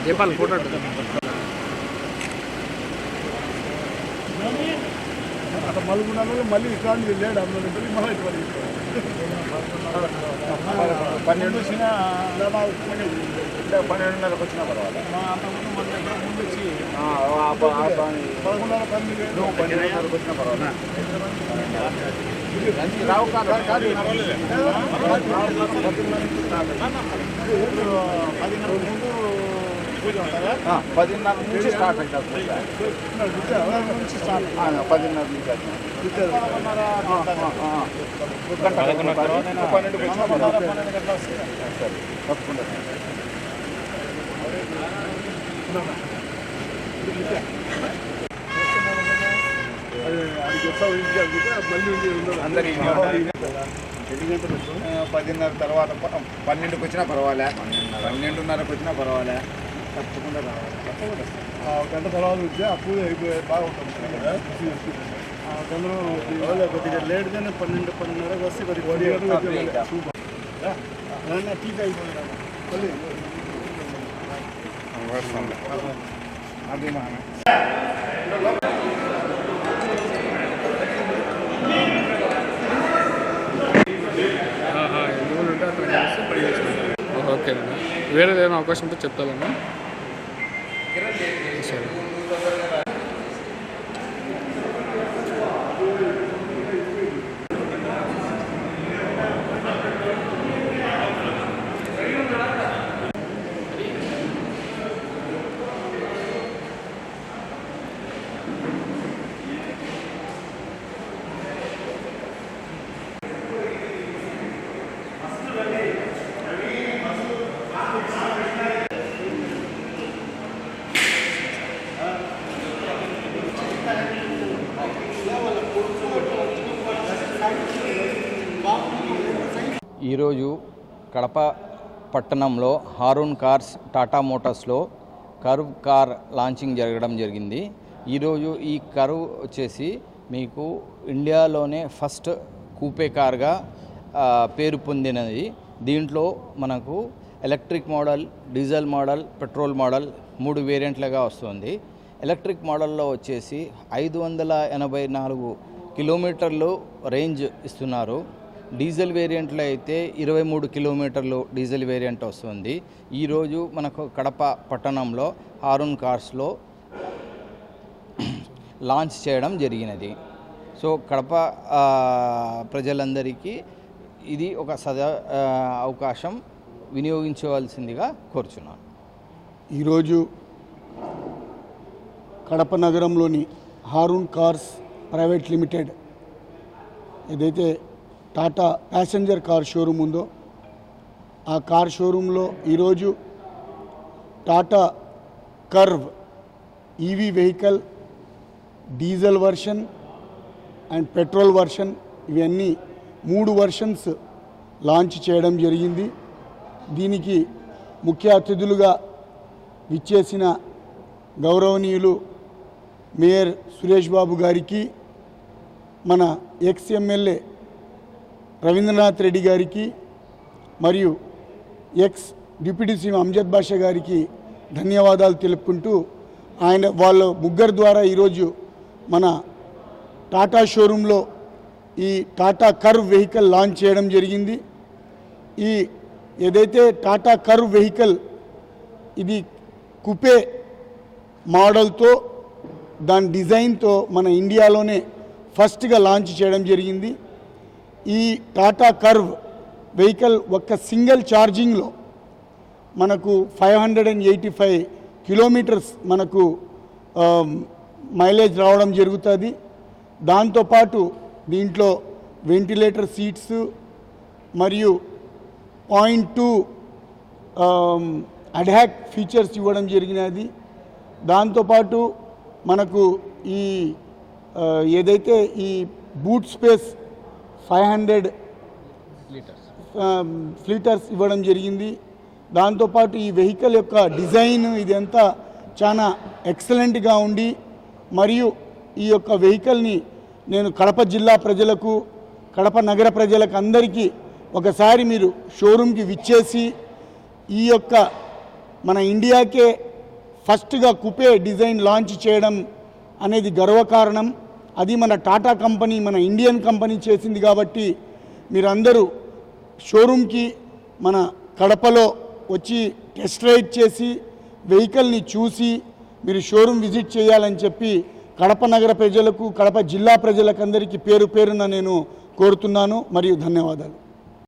జపాల్ photo అక్కడ మలుగున్నాలో మళ్ళీ ఇట్లాంటి లేడు అందులో మళ్ళీ ఇటువంటి 12 వచ్చిన 12:30 వచ్చినా పర్వాలేదు. అంతకుముందు మన దగ్గర ముందు వచ్చి 11:30 వచ్చినా పర్వాలేదు. రావు కాదు 10:30 ముందు పూజ ఉంటుందా? 10:30 నుంచి స్టార్ట్ అవుతుంది. 10:30 నుంచి 12 తప్పకుండా అందరి 10:30 తర్వాత 12కి వచ్చినా పర్వాలే, 12:30కి వచ్చినా పర్వాలే, తప్పకుండా రావాలి. గంట తర్వాత వచ్చి ఆ పూజ అయిపోయి బాగుంటుంది కదా. తొందరగా కొద్దిగా లేట్గానే 12:30కి వస్తే కొద్దిగా టీక్ అయిపోయింది మళ్ళీ అది మా ఓకే అండి. వేరే ఏదైనా అవకాశం ఉంటే చెప్తాను. సరే. ఈరోజు కడప పట్టణంలో హారూన్ కార్స్ టాటా మోటార్స్లో కర్వ్ కార్ లాంచింగ్ జరగడం జరిగింది. ఈరోజు ఈ కర్వ్ వచ్చేసి మీకు ఇండియాలోనే ఫస్ట్ కూపే కార్గా పేరు పొందినది. దీంట్లో మనకు electric model, diesel model, petrol model 3 వేరియంట్లుగా వస్తుంది. ఎలక్ట్రిక్ మోడల్లో వచ్చేసి 584 కిలోమీటర్లు రేంజ్ ఇస్తున్నారు. డీజిల్ వేరియంట్లో అయితే 23 కిలోమీటర్లు డీజిల్ వేరియంట్ వస్తుంది. ఈరోజు మనకు కడప పట్టణంలో హారూన్ కార్స్లో లాంచ్ చేయడం జరిగినది. సో కడప ప్రజలందరికీ ఇది ఒక అవకాశం వినియోగించవలసిందిగా కోరుచున్నాను. ఈరోజు కడప నగరంలోని హారూన్ కార్స్ ప్రైవేట్ లిమిటెడ్ ఏదైతే టాటా ప్యాసింజర్ కార్ షోరూమ్ ఉందో ఆ కార్ షోరూంలో ఈరోజు Tata curve EV vehicle diesel version and petrol version ఇవన్నీ 3 వర్షన్స్ లాంచ్ చేయడం జరిగింది. దీనికి ముఖ్య అతిథులుగా విచ్చేసిన గౌరవనీయులు మేయర్ సురేష్ బాబు గారికి, మన ఎక్స్ ఎమ్మెల్యే రవీంద్రనాథ్ రెడ్డి గారికి మరియు ఎక్స్ డిప్యూటీ సీఎం అమ్జద్ బాషా గారికి ధన్యవాదాలు తెలుపుకుంటూ వాళ్ళ ముగ్గురు ద్వారా ఈరోజు మన టాటా షోరూంలో ఈ టాటా కర్వ్ వెహికల్ లాంచ్ చేయడం జరిగింది. ఈ ఏదైతే టాటా కర్వ్ వెహికల్ ఇది కుపే మోడల్తో దాని డిజైన్తో మన ఇండియాలోనే ఫస్ట్గా లాంచ్ చేయడం జరిగింది. ఈ టాటా కర్వ్ వెహికల్ ఒక్క సింగిల్ ఛార్జింగ్లో మనకు 585 కిలోమీటర్స్ మనకు మైలేజ్ రావడం జరుగుతుంది. దాంతోపాటు దీంట్లో వెంటిలేటర్ సీట్స్ మరియు 0.2 అడ్హాక్ ఫీచర్స్ ఇవ్వడం జరిగినది. దాంతోపాటు మనకు ఈ ఏదైతే ఈ బూట్ స్పేస్ 500 లీటర్స్ ఇవ్వడం జరిగింది. దాంతోపాటు ఈ వెహికల్ యొక్క డిజైన్ ఇదంతా చాలా ఎక్సలెంట్గా ఉండి మరియు ఈ యొక్క వెహికల్ని నేను కడప జిల్లా ప్రజలకు, కడప నగర ప్రజలకు అందరికీ ఒకసారి మీరు షోరూమ్కి విచ్చేసి ఈ యొక్క మన ఇండియాకే ఫస్ట్గా కుపే డిజైన్ లాంచ్ చేయడం అనేది గర్వకారణం. అది మన టాటా కంపెనీ, మన ఇండియన్ కంపెనీ చేసింది. కాబట్టి మీరందరూ షోరూమ్కి మన కడపలో వచ్చి టెస్ట్ రైడ్ చేసి వెహికల్ని చూసి మీరు షోరూమ్ విజిట్ చేయాలని చెప్పి కడప నగర ప్రజలకు, కడప జిల్లా ప్రజలకు అందరికీ పేరు పేరున నేను కోరుతున్నాను. మరియు ధన్యవాదాలు.